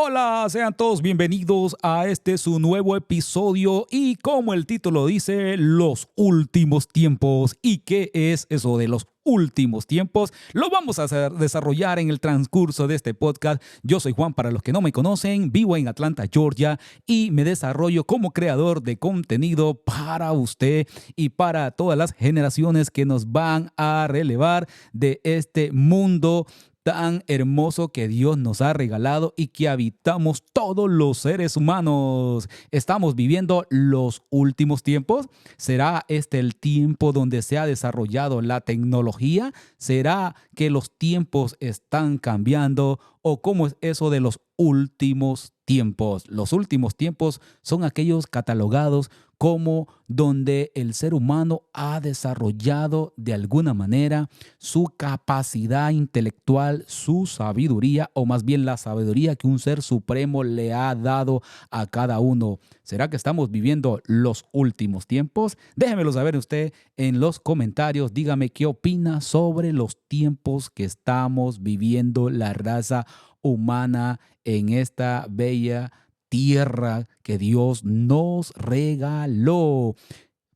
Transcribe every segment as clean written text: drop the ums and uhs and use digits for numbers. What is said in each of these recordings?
Hola, sean todos bienvenidos a su nuevo episodio y como el título dice, los últimos tiempos. ¿Y qué es eso de los últimos tiempos? Lo vamos a desarrollar en el transcurso de este podcast. Yo soy Juan, para los que no me conocen, vivo en Atlanta, Georgia y me desarrollo como creador de contenido para usted y para todas las generaciones que nos van a relevar de este mundo tan hermoso que Dios nos ha regalado y que habitamos todos los seres humanos. ¿Estamos viviendo los últimos tiempos? ¿Será este el tiempo donde se ha desarrollado la tecnología? ¿Será que los tiempos están cambiando? ¿O cómo es eso de los últimos tiempos? Los últimos tiempos son aquellos catalogados como donde el ser humano ha desarrollado de alguna manera su capacidad intelectual, su sabiduría, o más bien la sabiduría que un ser supremo le ha dado a cada uno. ¿Será que estamos viviendo los últimos tiempos? Déjemelo saber usted en los comentarios. Dígame qué opina sobre los tiempos que estamos viviendo la raza humana en esta bella tierra que Dios nos regaló.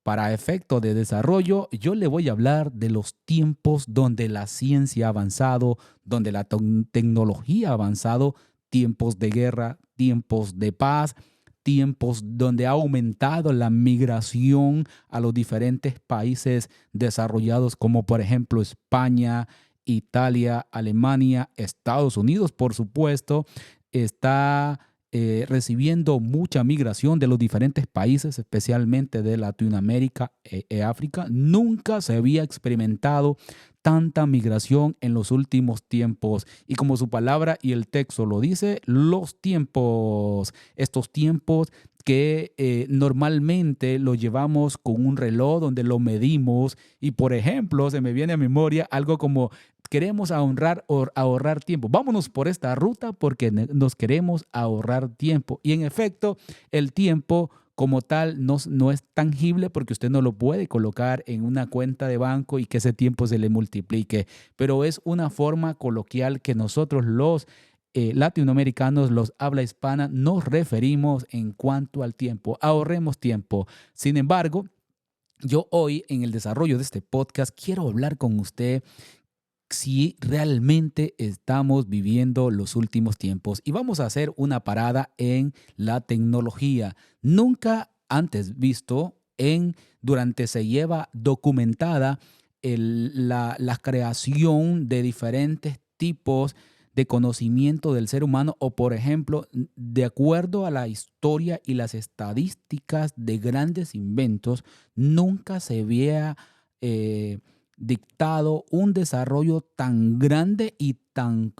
Para efecto de desarrollo, yo le voy a hablar de los tiempos donde la ciencia ha avanzado, donde la tecnología ha avanzado, tiempos de guerra, tiempos de paz, tiempos donde ha aumentado la migración a los diferentes países desarrollados, como por ejemplo España, Italia, Alemania, Estados Unidos, por supuesto, está recibiendo mucha migración de los diferentes países, especialmente de Latinoamérica y África. Nunca se había experimentado tanta migración en los últimos tiempos. Y como su palabra y el texto lo dice, los tiempos, estos tiempos que normalmente lo llevamos con un reloj donde lo medimos y, por ejemplo, se me viene a memoria algo como: queremos ahorrar tiempo. Vámonos por esta ruta porque nos queremos ahorrar tiempo. Y en efecto, el tiempo como tal no es tangible porque usted no lo puede colocar en una cuenta de banco y que ese tiempo se le multiplique. Pero es una forma coloquial que nosotros los latinoamericanos, los habla hispana, nos referimos en cuanto al tiempo. Ahorremos tiempo. Sin embargo, yo hoy en el desarrollo de este podcast quiero hablar con usted si realmente estamos viviendo los últimos tiempos. Y vamos a hacer una parada en la tecnología. Nunca antes visto durante se lleva documentada la creación de diferentes tipos de conocimiento del ser humano, o por ejemplo, de acuerdo a la historia y las estadísticas de grandes inventos, nunca se había dictado un desarrollo tan grande y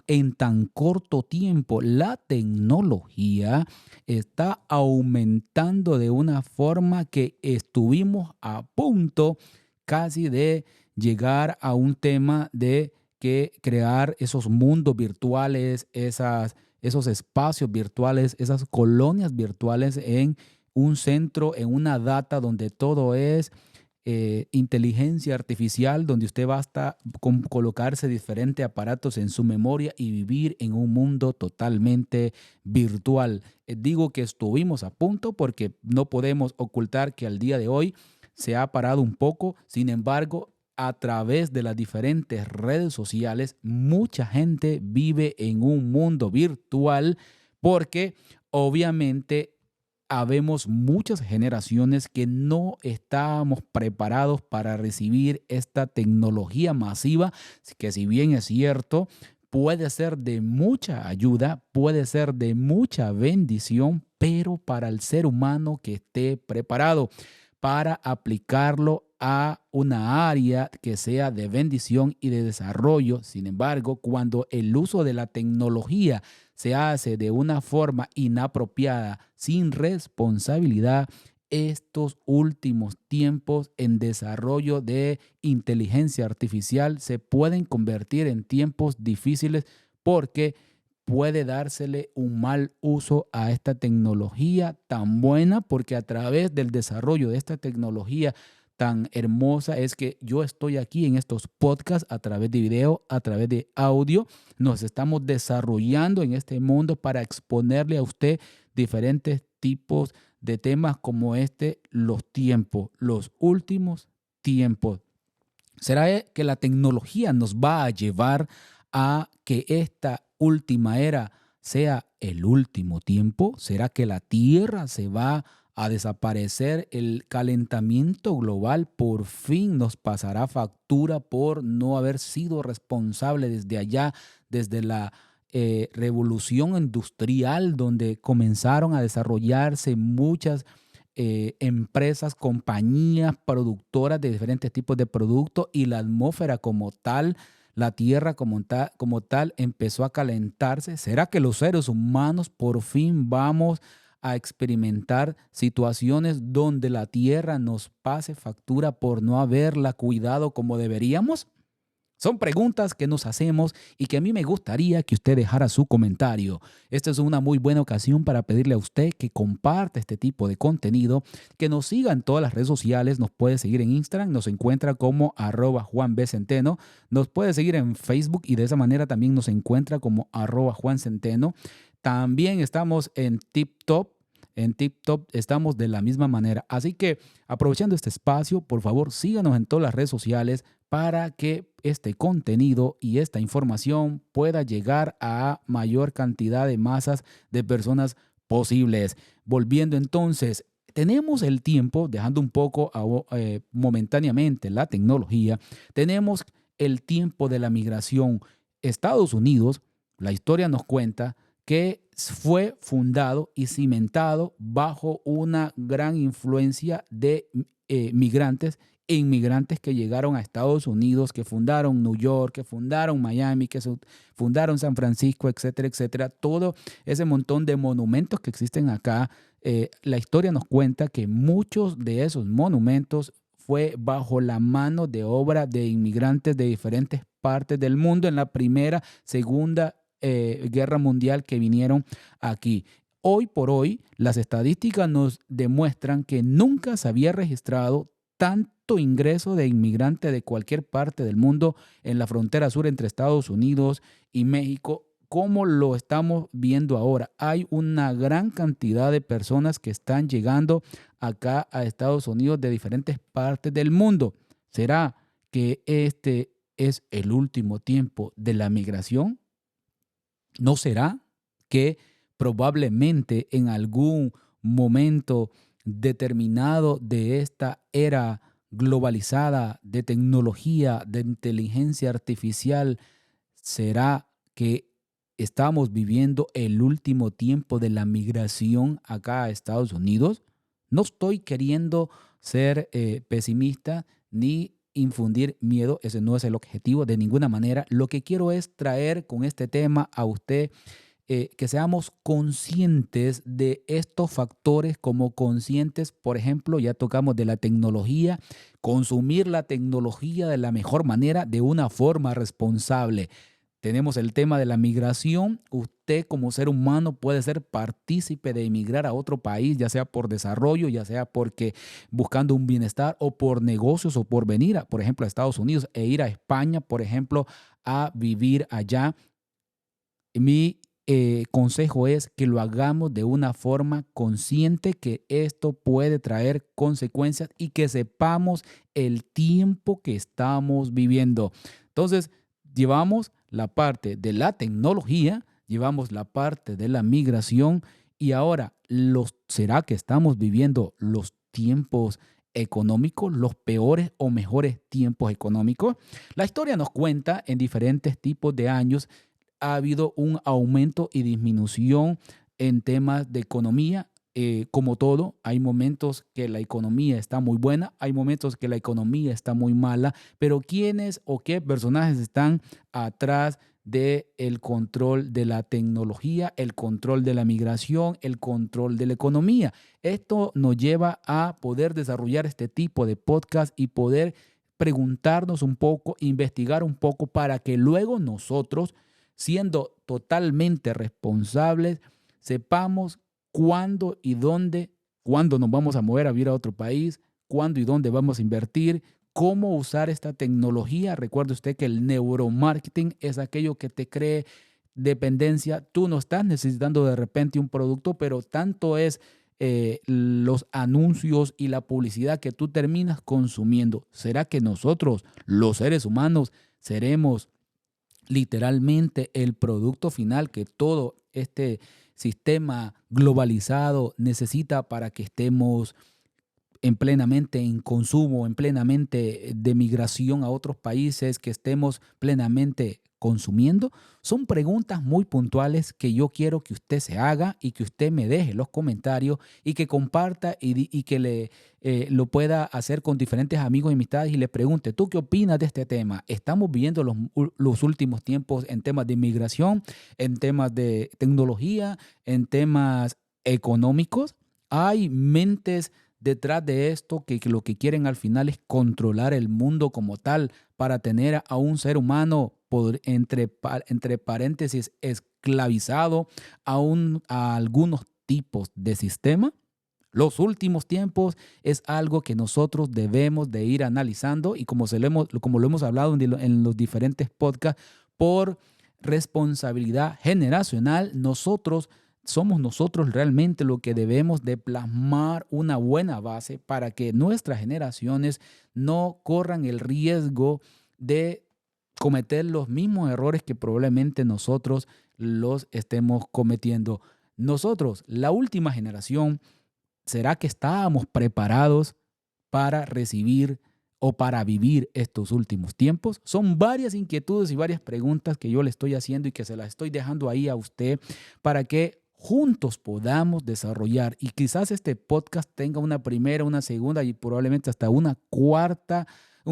en tan corto tiempo. La tecnología está aumentando de una forma que estuvimos a punto casi de llegar a un tema de que crear esos mundos virtuales, esos espacios virtuales, esas colonias virtuales en un centro, en una data donde todo es inteligencia artificial, donde usted basta con colocarse diferentes aparatos en su memoria y vivir en un mundo totalmente virtual. Digo que estuvimos a punto porque no podemos ocultar que al día de hoy se ha parado un poco. Sin embargo, a través de las diferentes redes sociales, mucha gente vive en un mundo virtual porque obviamente habemos muchas generaciones que no estábamos preparados para recibir esta tecnología masiva, que si bien es cierto, puede ser de mucha ayuda, puede ser de mucha bendición, pero para el ser humano que esté preparado para aplicarlo a una área que sea de bendición y de desarrollo. Sin embargo, cuando el uso de la tecnología se hace de una forma inapropiada, sin responsabilidad, estos últimos tiempos en desarrollo de inteligencia artificial se pueden convertir en tiempos difíciles porque puede dársele un mal uso a esta tecnología tan buena, porque a través del desarrollo de esta tecnología tan hermosa es que yo estoy aquí en estos podcasts a través de video, a través de audio. Nos estamos desarrollando en este mundo para exponerle a usted diferentes tipos de temas como los tiempos, los últimos tiempos. ¿Será que la tecnología nos va a llevar a que esta última era sea el último tiempo? ¿Será que la Tierra se va a desaparecer? ¿El calentamiento global por fin nos pasará factura por no haber sido responsable desde allá, desde la revolución industrial, donde comenzaron a desarrollarse muchas empresas, compañías productoras de diferentes tipos de productos y la atmósfera como tal, la tierra como tal empezó a calentarse? ¿Será que los seres humanos por fin vamos a experimentar situaciones donde la tierra nos pase factura por no haberla cuidado como deberíamos? Son preguntas que nos hacemos y que a mí me gustaría que usted dejara su comentario. Esta es una muy buena ocasión para pedirle a usted que comparte este tipo de contenido, que nos siga en todas las redes sociales. Nos puede seguir en Instagram, nos encuentra como @JuanBCenteno. Nos puede seguir en Facebook y de esa manera también nos encuentra como @JuanCenteno. También estamos en TikTok. En TikTok estamos de la misma manera. Así que aprovechando este espacio, por favor, síganos en todas las redes sociales para que este contenido y esta información pueda llegar a mayor cantidad de masas de personas posibles. Volviendo entonces, tenemos el tiempo, dejando un poco momentáneamente la tecnología, tenemos el tiempo de la migración. Estados Unidos, la historia nos cuenta que fue fundado y cimentado bajo una gran influencia de migrantes e inmigrantes que llegaron a Estados Unidos, que fundaron New York, que fundaron Miami, que fundaron San Francisco, etcétera, etcétera. Todo ese montón de monumentos que existen acá, la historia nos cuenta que muchos de esos monumentos fue bajo la mano de obra de inmigrantes de diferentes partes del mundo en la Primera, Segunda Guerra Mundial que vinieron aquí. Hoy por hoy, las estadísticas nos demuestran que nunca se había registrado tanto ingreso de inmigrantes de cualquier parte del mundo en la frontera sur entre Estados Unidos y México como lo estamos viendo ahora. Hay una gran cantidad de personas que están llegando acá a Estados Unidos de diferentes partes del mundo. ¿Será que este es el último tiempo de la migración? ¿No será que probablemente en algún momento determinado de esta era globalizada de tecnología, de inteligencia artificial, será que estamos viviendo el último tiempo de la migración acá a Estados Unidos? No estoy queriendo ser pesimista ni infundir miedo, ese no es el objetivo de ninguna manera. Lo que quiero es traer con este tema a usted que seamos conscientes de estos factores, como conscientes, por ejemplo, ya tocamos de la tecnología, consumir la tecnología de la mejor manera, de una forma responsable. Tenemos el tema de la migración. Usted como ser humano puede ser partícipe de emigrar a otro país, ya sea por desarrollo, ya sea porque buscando un bienestar o por negocios o por venir, por ejemplo, a Estados Unidos e ir a España, por ejemplo, a vivir allá. Mi consejo es que lo hagamos de una forma consciente, que esto puede traer consecuencias y que sepamos el tiempo que estamos viviendo. Entonces, llevamos la parte de la tecnología, llevamos la parte de la migración y ahora, ¿será que estamos viviendo los tiempos económicos, los peores o mejores tiempos económicos? La historia nos cuenta en diferentes tipos de años ha habido un aumento y disminución en temas de economía. Como todo, hay momentos que la economía está muy buena, hay momentos que la economía está muy mala, pero ¿quiénes o qué personajes están atrás del control de la tecnología, el control de la migración, el control de la economía? Esto nos lleva a poder desarrollar este tipo de podcast y poder preguntarnos un poco, investigar un poco para que luego nosotros, siendo totalmente responsables, sepamos cuándo y dónde, cuándo nos vamos a mover a vivir a otro país, cuándo y dónde vamos a invertir, cómo usar esta tecnología. Recuerde usted que el neuromarketing es aquello que te cree dependencia. Tú no estás necesitando de repente un producto, pero tanto es los anuncios y la publicidad que tú terminas consumiendo. ¿Será que nosotros, los seres humanos, seremos literalmente el producto final que todo este sistema globalizado necesita para que estemos plenamente en consumo, en plenamente de migración a otros países, que estemos plenamente consumiendo? Son preguntas muy puntuales que yo quiero que usted se haga y que usted me deje los comentarios y que comparta y que lo pueda hacer con diferentes amigos y amistades y le pregunte, ¿tú qué opinas de este tema? ¿Estamos viviendo los últimos tiempos en temas de migración, en temas de tecnología, en temas económicos? ¿Hay mentes detrás de esto que lo que quieren al final es controlar el mundo como tal para tener a un ser humano, entre paréntesis, esclavizado a algunos tipos de sistema? Los últimos tiempos es algo que nosotros debemos de ir analizando y como lo hemos hablado en los diferentes podcasts, por responsabilidad generacional, somos nosotros realmente lo que debemos de plasmar una buena base para que nuestras generaciones no corran el riesgo de cometer los mismos errores que probablemente nosotros los estemos cometiendo. Nosotros, la última generación, ¿será que estábamos preparados para recibir o para vivir estos últimos tiempos? Son varias inquietudes y varias preguntas que yo le estoy haciendo y que se las estoy dejando ahí a usted para que juntos podamos desarrollar, y quizás este podcast tenga una primera, una segunda y probablemente hasta un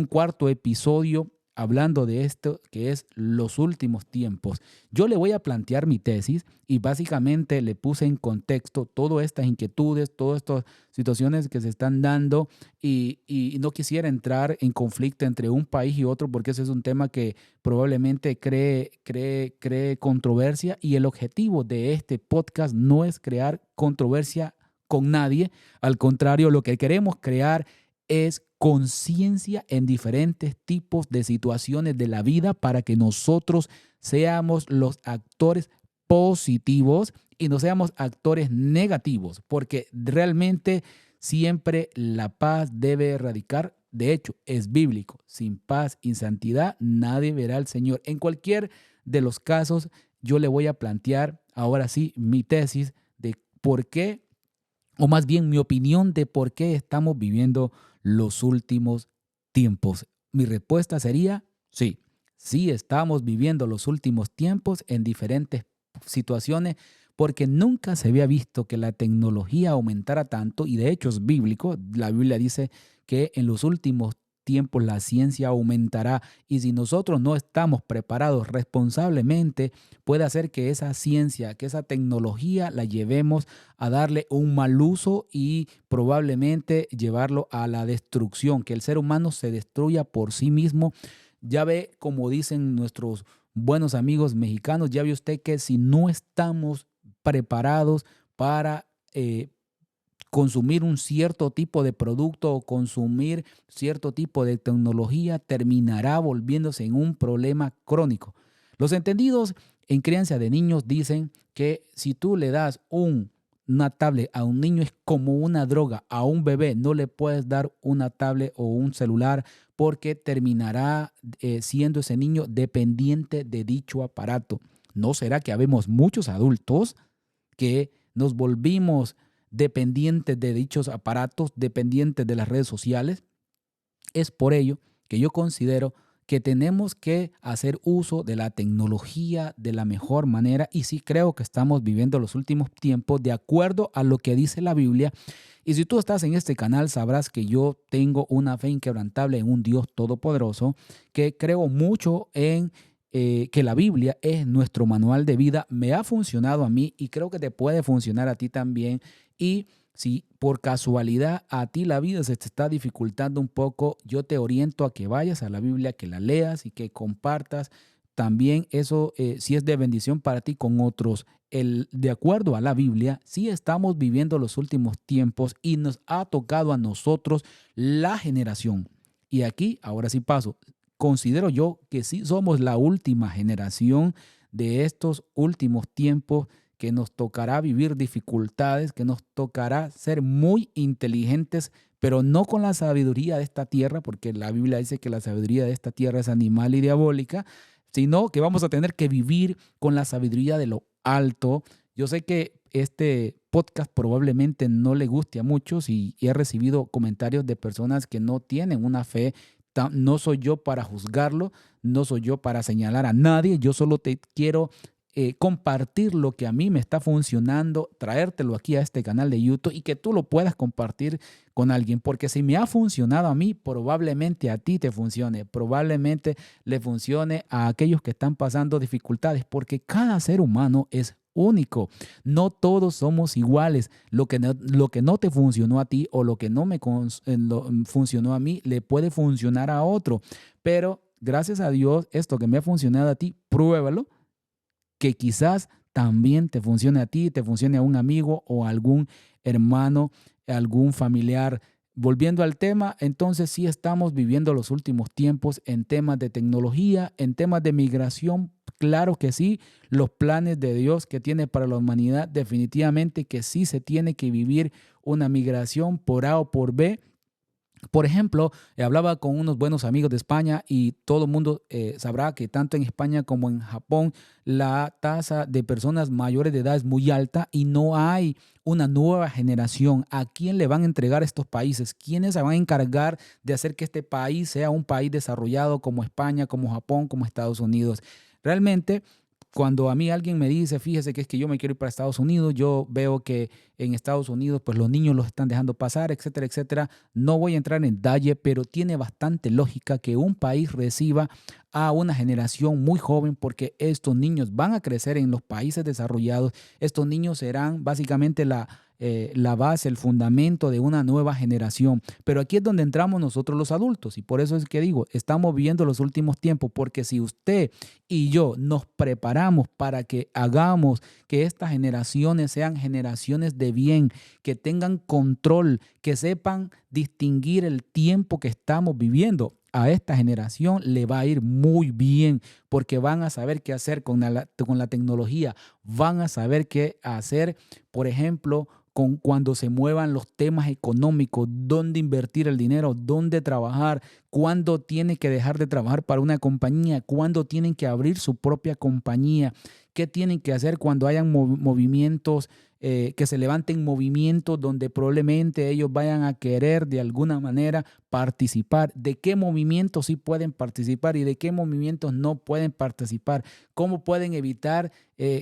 cuarto episodio hablando de esto que es los últimos tiempos. Yo le voy a plantear mi tesis y básicamente le puse en contexto todas estas inquietudes, todas estas situaciones que se están dando, y no quisiera entrar en conflicto entre un país y otro porque ese es un tema que probablemente cree controversia, y el objetivo de este podcast no es crear controversia con nadie. Al contrario, lo que queremos crear es conciencia en diferentes tipos de situaciones de la vida para que nosotros seamos los actores positivos y no seamos actores negativos, porque realmente siempre la paz debe radicar. De hecho, es bíblico: sin paz y santidad nadie verá al Señor. En cualquier de los casos, yo le voy a plantear ahora sí mi tesis de por qué, o más bien mi opinión de por qué estamos viviendo los últimos tiempos. Mi respuesta sería sí. Sí estamos viviendo los últimos tiempos en diferentes situaciones, porque nunca se había visto que la tecnología aumentara tanto, y de hecho es bíblico. La Biblia dice que en los últimos tiempos la ciencia aumentará, y si nosotros no estamos preparados responsablemente, puede hacer que esa ciencia, que esa tecnología la llevemos a darle un mal uso y probablemente llevarlo a la destrucción, que el ser humano se destruya por sí mismo. Ya ve, como dicen nuestros buenos amigos mexicanos, ya ve usted que si no estamos preparados para consumir un cierto tipo de producto o consumir cierto tipo de tecnología, terminará volviéndose en un problema crónico. Los entendidos en crianza de niños dicen que si tú le das una tablet a un niño es como una droga. A un bebé no le puedes dar una tablet o un celular porque terminará siendo ese niño dependiente de dicho aparato. ¿No será que habemos muchos adultos que nos volvimos dependientes de dichos aparatos, dependientes de las redes sociales? Es por ello que yo considero que tenemos que hacer uso de la tecnología de la mejor manera, y sí creo que estamos viviendo los últimos tiempos de acuerdo a lo que dice la Biblia. Y si tú estás en este canal, sabrás que yo tengo una fe inquebrantable en un Dios todopoderoso, que creo mucho en que la Biblia es nuestro manual de vida. Me ha funcionado a mí y creo que te puede funcionar a ti también. Y si por casualidad a ti la vida se te está dificultando un poco, yo te oriento a que vayas a la Biblia, que la leas y que compartas también eso, si es de bendición para ti, con otros de acuerdo a la Biblia, sí estamos viviendo los últimos tiempos y nos ha tocado a nosotros la generación. Y aquí, ahora sí paso, considero yo que sí somos la última generación de estos últimos tiempos, que nos tocará vivir dificultades, que nos tocará ser muy inteligentes, pero no con la sabiduría de esta tierra, porque la Biblia dice que la sabiduría de esta tierra es animal y diabólica, sino que vamos a tener que vivir con la sabiduría de lo alto. Yo sé que este podcast probablemente no le guste a muchos y he recibido comentarios de personas que no tienen una fe. No soy yo para juzgarlo, no soy yo para señalar a nadie, yo solo te quiero compartir lo que a mí me está funcionando, traértelo aquí a este canal de YouTube y que tú lo puedas compartir con alguien, porque si me ha funcionado a mí, probablemente a ti te funcione, probablemente le funcione a aquellos que están pasando dificultades, porque cada ser humano es único. No todos somos iguales. Lo que no te funcionó a ti o lo que no me funcionó a mí, le puede funcionar a otro. Pero gracias a Dios, esto que me ha funcionado a ti, pruébalo, que quizás también te funcione a ti, te funcione a un amigo o a algún hermano, algún familiar. Volviendo al tema, entonces sí estamos viviendo los últimos tiempos en temas de tecnología, en temas de migración. Claro que sí, los planes de Dios que tiene para la humanidad, definitivamente que sí se tiene que vivir una migración por A o por B. Por ejemplo, hablaba con unos buenos amigos de España y todo el mundo sabrá que tanto en España como en Japón la tasa de personas mayores de edad es muy alta y no hay una nueva generación. ¿A quién le van a entregar estos países? ¿Quiénes se van a encargar de hacer que este país sea un país desarrollado como España, como Japón, como Estados Unidos? Realmente, cuando a mí alguien me dice, fíjese que es que yo me quiero ir para Estados Unidos, yo veo que en Estados Unidos pues los niños los están dejando pasar, etcétera, etcétera. No voy a entrar en detalle, pero tiene bastante lógica que un país reciba a una generación muy joven, porque estos niños van a crecer en los países desarrollados. Estos niños serán básicamente la base, el fundamento de una nueva generación. Pero aquí es donde entramos nosotros los adultos y por eso es que digo, estamos viviendo los últimos tiempos, porque si usted y yo nos preparamos para que hagamos que estas generaciones sean generaciones de bien, que tengan control, que sepan distinguir el tiempo que estamos viviendo, a esta generación le va a ir muy bien, porque van a saber qué hacer con la tecnología, van a saber qué hacer, por ejemplo, cuando se muevan los temas económicos, dónde invertir el dinero, dónde trabajar, cuándo tiene que dejar de trabajar para una compañía, cuándo tienen que abrir su propia compañía, qué tienen que hacer cuando hayan movimientos, que se levanten movimientos donde probablemente ellos vayan a querer de alguna manera participar, de qué movimientos sí pueden participar y de qué movimientos no pueden participar, cómo pueden evitar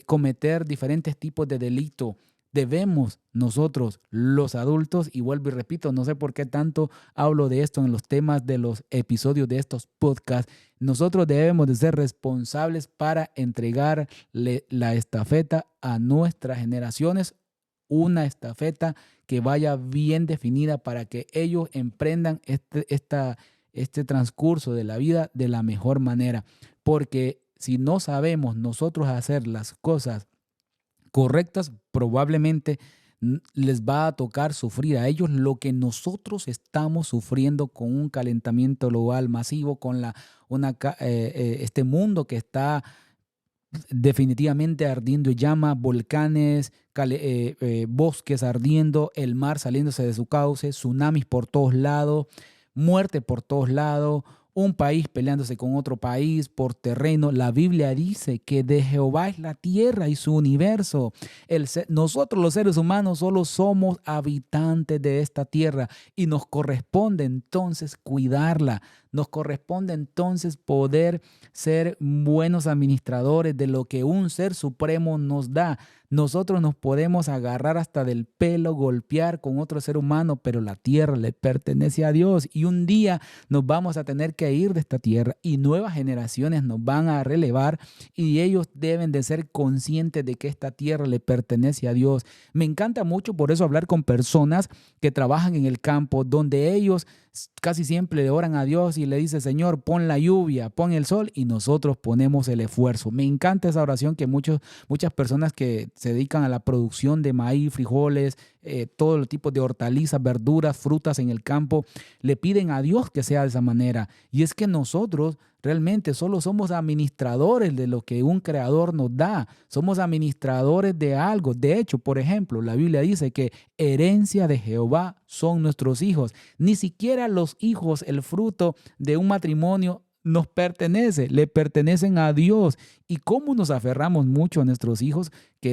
cometer diferentes tipos de delito. Debemos nosotros, los adultos, y vuelvo y repito, no sé por qué tanto hablo de esto en los temas de los episodios de estos podcasts, nosotros debemos de ser responsables para entregarle la estafeta a nuestras generaciones, una estafeta que vaya bien definida para que ellos emprendan este transcurso de la vida de la mejor manera. Porque si no sabemos nosotros hacer las cosas correctas, probablemente les va a tocar sufrir a ellos lo que nosotros estamos sufriendo con un calentamiento global masivo, con este mundo que está definitivamente ardiendo en llamas, volcanes, bosques ardiendo, el mar saliéndose de su cauce, tsunamis por todos lados, muerte por todos lados, un país peleándose con otro país por terreno. La Biblia dice que de Jehová es la tierra y su universo. Nosotros los seres humanos solo somos habitantes de esta tierra y nos corresponde entonces cuidarla. Nos corresponde entonces poder ser buenos administradores de lo que un ser supremo nos da. Nosotros nos podemos agarrar hasta del pelo, golpear con otro ser humano, pero la tierra le pertenece a Dios y un día nos vamos a tener que ir de esta tierra y nuevas generaciones nos van a relevar y ellos deben de ser conscientes de que esta tierra le pertenece a Dios. Me encanta mucho por eso hablar con personas que trabajan en el campo, donde ellos casi siempre le oran a Dios y le dicen, Señor, pon la lluvia, pon el sol, y nosotros ponemos el esfuerzo. Me encanta esa oración que muchas personas que se dedican a la producción de maíz, frijoles, todos los tipos de hortalizas, verduras, frutas en el campo, le piden a Dios que sea de esa manera. Y es que nosotros realmente solo somos administradores de lo que un creador nos da. Somos administradores de algo. De hecho, por ejemplo, la Biblia dice que herencia de Jehová son nuestros hijos. Ni siquiera los hijos, el fruto de un matrimonio, nos pertenece, le pertenecen a Dios. Y cómo nos aferramos mucho a nuestros hijos, que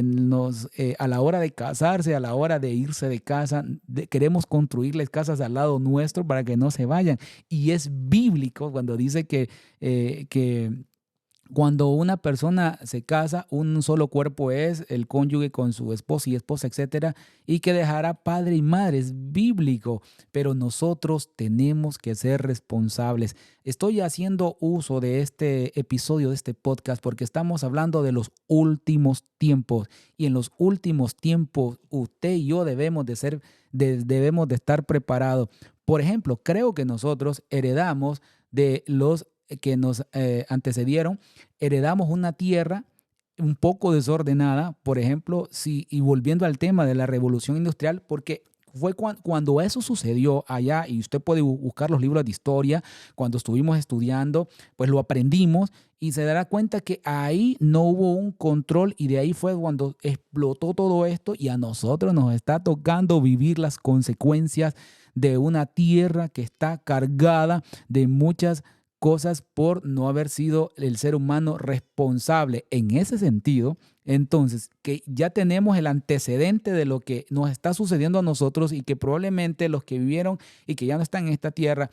a la hora de casarse, a la hora de irse de casa, queremos construirles casas al lado nuestro para que no se vayan. Y es bíblico cuando dice que cuando una persona se casa, un solo cuerpo es el cónyuge con su esposo y esposa, etcétera, y que dejará padre y madre. Es bíblico, pero nosotros tenemos que ser responsables. Estoy haciendo uso de este episodio, de este podcast, porque estamos hablando de los últimos tiempos. Y en los últimos tiempos, usted y yo debemos de estar preparados. Por ejemplo, creo que nosotros heredamos de los que nos antecedieron, heredamos una tierra un poco desordenada, por ejemplo, y volviendo al tema de la revolución industrial, porque fue cuando eso sucedió allá, y usted puede buscar los libros de historia, cuando estuvimos estudiando, pues lo aprendimos y se dará cuenta que ahí no hubo un control, y de ahí fue cuando explotó todo esto, y a nosotros nos está tocando vivir las consecuencias de una tierra que está cargada de muchas cosas por no haber sido el ser humano responsable en ese sentido. Entonces, que ya tenemos el antecedente de lo que nos está sucediendo a nosotros, y que probablemente los que vivieron y que ya no están en esta tierra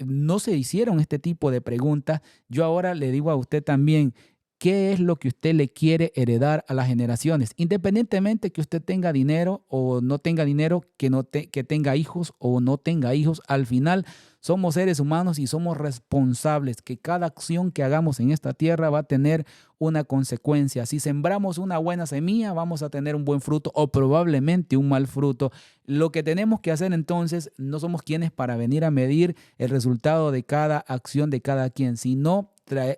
no se hicieron este tipo de preguntas. Yo ahora le digo a usted también, ¿qué es lo que usted le quiere heredar a las generaciones? Independientemente que usted tenga dinero o no tenga dinero, que tenga hijos o no tenga hijos, al final somos seres humanos y somos responsables, que cada acción que hagamos en esta tierra va a tener una consecuencia. Si sembramos una buena semilla, vamos a tener un buen fruto, o probablemente un mal fruto. Lo que tenemos que hacer entonces, no somos quienes para venir a medir el resultado de cada acción de cada quien, sino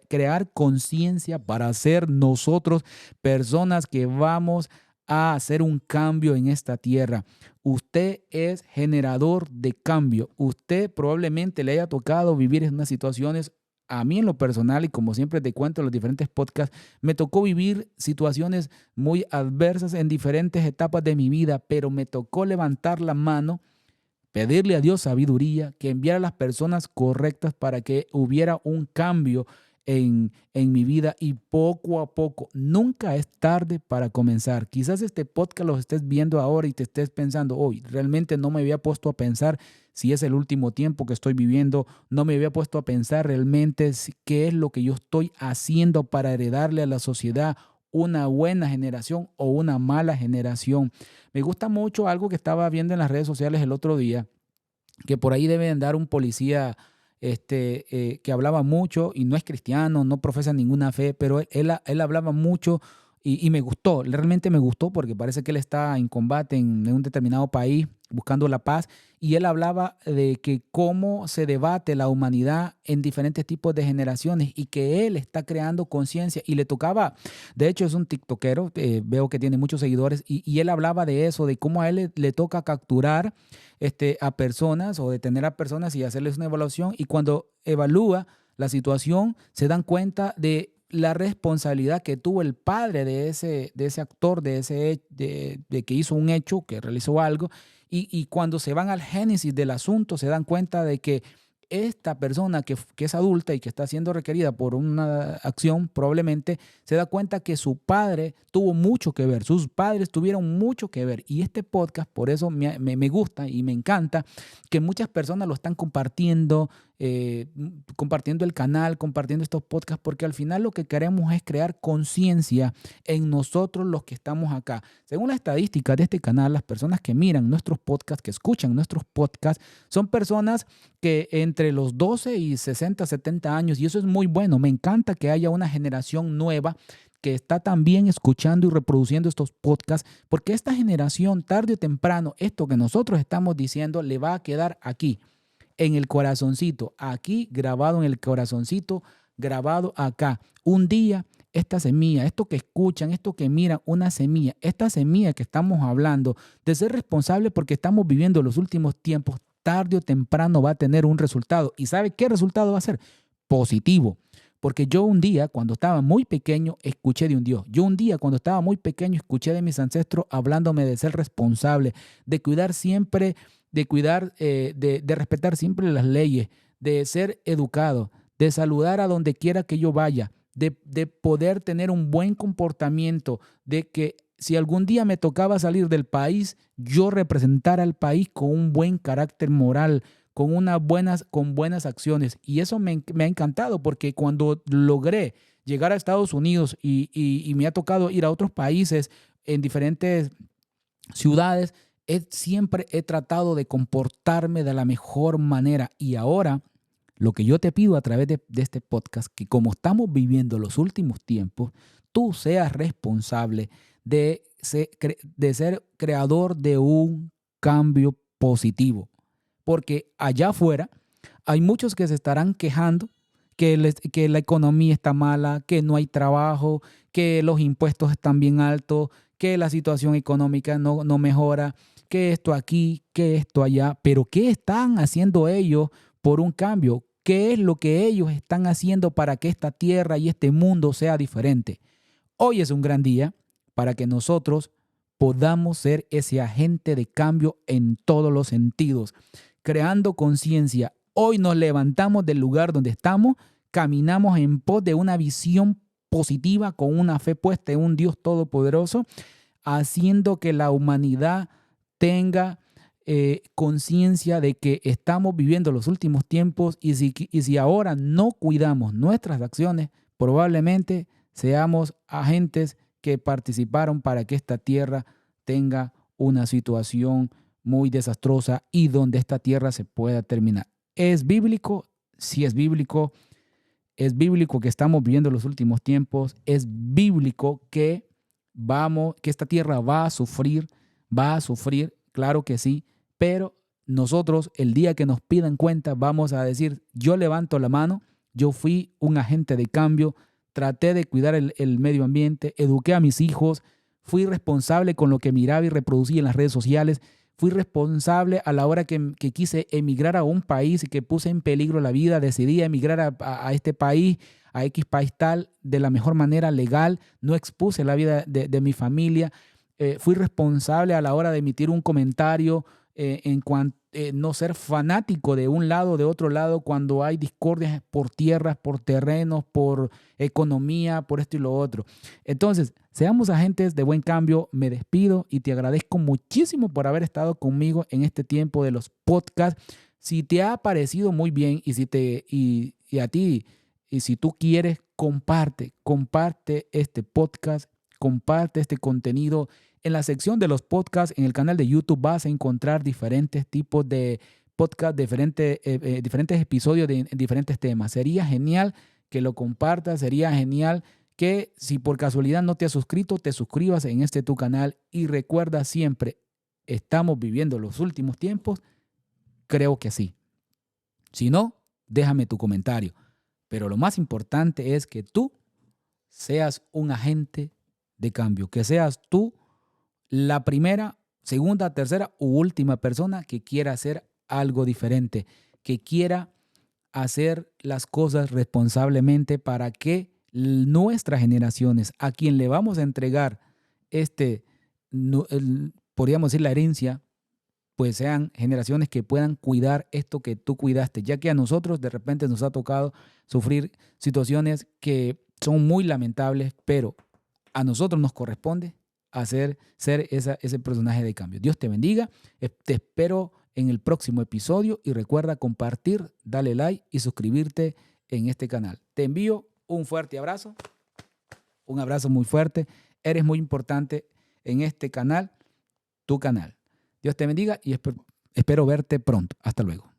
crear conciencia para ser nosotros personas que vamos a hacer un cambio en esta tierra. Usted es generador de cambio. Usted probablemente le haya tocado vivir en unas situaciones. A mí en lo personal, y como siempre te cuento en los diferentes podcasts, me tocó vivir situaciones muy adversas en diferentes etapas de mi vida, pero me tocó levantar la mano, pedirle a Dios sabiduría, que enviara a las personas correctas para que hubiera un cambio en mi vida, y poco a poco, nunca es tarde para comenzar. Quizás este podcast lo estés viendo ahora y te estés pensando, hoy realmente no me había puesto a pensar si es el último tiempo que estoy viviendo, no me había puesto a pensar realmente qué es lo que yo estoy haciendo para heredarle a la sociedad una buena generación o una mala generación. Me gusta mucho algo que estaba viendo en las redes sociales el otro día, que por ahí debe andar un policía que hablaba mucho, y no es cristiano, no profesa ninguna fe, pero él hablaba mucho, y me gustó, realmente me gustó, porque parece que él está en combate en un determinado país buscando la paz, y él hablaba de que cómo se debate la humanidad en diferentes tipos de generaciones, y que él está creando conciencia, y le tocaba, de hecho es un tiktokero, veo que tiene muchos seguidores, y él hablaba de eso, de cómo a él le toca capturar a personas, o detener a personas y hacerles una evaluación, y cuando evalúa la situación se dan cuenta de la responsabilidad que tuvo el padre de ese actor, de que hizo un hecho, que realizó algo, y cuando se van al génesis del asunto se dan cuenta de que esta persona que es adulta y que está siendo requerida por una acción, probablemente se da cuenta que su padre tuvo mucho que ver, sus padres tuvieron mucho que ver. Y este podcast, por eso me gusta y me encanta que muchas personas lo están compartiendo, compartiendo el canal, compartiendo estos podcasts, porque al final lo que queremos es crear conciencia en nosotros los que estamos acá. Según las estadísticas de este canal, las personas que miran nuestros podcasts, que escuchan nuestros podcasts, son personas que entre los 12 y 60, 70 años, y eso es muy bueno. Me encanta que haya una generación nueva que está también escuchando y reproduciendo estos podcasts, porque esta generación, tarde o temprano, esto que nosotros estamos diciendo le va a quedar aquí, en el corazoncito, aquí grabado en el corazoncito, grabado acá. Un día esta semilla, esto que escuchan, esto que miran, una semilla, esta semilla que estamos hablando de ser responsable porque estamos viviendo los últimos tiempos, tarde o temprano va a tener un resultado. ¿Y sabe qué resultado va a ser? Positivo. Porque yo un día, cuando estaba muy pequeño, escuché de un Dios. Yo un día, cuando estaba muy pequeño, escuché de mis ancestros hablándome de ser responsable, de cuidar siempre, de cuidar, de respetar siempre las leyes, de ser educado, de saludar a donde quiera que yo vaya, de poder tener un buen comportamiento, de que si algún día me tocaba salir del país, yo representara al país con un buen carácter moral, con buenas acciones. Y eso me ha encantado porque cuando logré llegar a Estados Unidos y me ha tocado ir a otros países en diferentes ciudades, siempre he tratado de comportarme de la mejor manera. Y ahora, lo que yo te pido a través de este podcast, que como estamos viviendo los últimos tiempos, tú seas responsable de ser creador de un cambio positivo. Porque allá afuera hay muchos que se estarán quejando que la economía está mala, que no hay trabajo, que los impuestos están bien altos, que la situación económica no mejora, que esto aquí, que esto allá. Pero ¿qué están haciendo ellos por un cambio? ¿Qué es lo que ellos están haciendo para que esta tierra y este mundo sea diferente? Hoy es un gran día para que nosotros podamos ser ese agente de cambio en todos los sentidos, creando conciencia. Hoy nos levantamos del lugar donde estamos, caminamos en pos de una visión positiva con una fe puesta en un Dios todopoderoso, haciendo que la humanidad tenga conciencia de que estamos viviendo los últimos tiempos y si ahora no cuidamos nuestras acciones, probablemente seamos agentes que participaron para que esta tierra tenga una situación muy desastrosa y donde esta tierra se pueda terminar. ¿Es bíblico? Sí es bíblico. Es bíblico que estamos viviendo los últimos tiempos. Es bíblico que esta tierra va a sufrir, claro que sí, pero nosotros el día que nos pidan cuenta vamos a decir, yo levanto la mano, yo fui un agente de cambio, traté de cuidar el medio ambiente, eduqué a mis hijos, fui responsable con lo que miraba y reproducía en las redes sociales, fui responsable a la hora que quise emigrar a un país y que puse en peligro la vida, decidí emigrar a este país, a X país tal, de la mejor manera legal, no expuse la vida de mi familia, fui responsable a la hora de emitir un comentario en cuanto no ser fanático de un lado o de otro lado cuando hay discordias por tierras, por terrenos, por economía, por esto y lo otro. Entonces, seamos agentes de buen cambio. Me despido y te agradezco muchísimo por haber estado conmigo en este tiempo de los podcasts. Si te ha parecido muy bien y a ti, y si tú quieres, comparte este podcast, comparte este contenido. En la sección de los podcasts, en el canal de YouTube, vas a encontrar diferentes tipos de podcasts, diferentes episodios de diferentes temas. Sería genial que lo compartas, sería genial que si por casualidad no te has suscrito, te suscribas en tu canal y recuerda siempre, ¿estamos viviendo los últimos tiempos? Creo que sí. Si no, déjame tu comentario. Pero lo más importante es que tú seas un agente de cambio, que seas tú la primera, segunda, tercera u última persona que quiera hacer algo diferente, que quiera hacer las cosas responsablemente para que nuestras generaciones, a quien le vamos a entregar podríamos decir la herencia, pues sean generaciones que puedan cuidar esto que tú cuidaste, ya que a nosotros de repente nos ha tocado sufrir situaciones que son muy lamentables, pero a nosotros nos corresponde ser ese personaje de cambio. Dios te bendiga. Te espero en el próximo episodio y recuerda compartir, dale like y suscribirte en este canal. Te envío un fuerte abrazo, un abrazo muy fuerte. Eres muy importante en este canal, tu canal. Dios te bendiga y espero verte pronto. Hasta luego.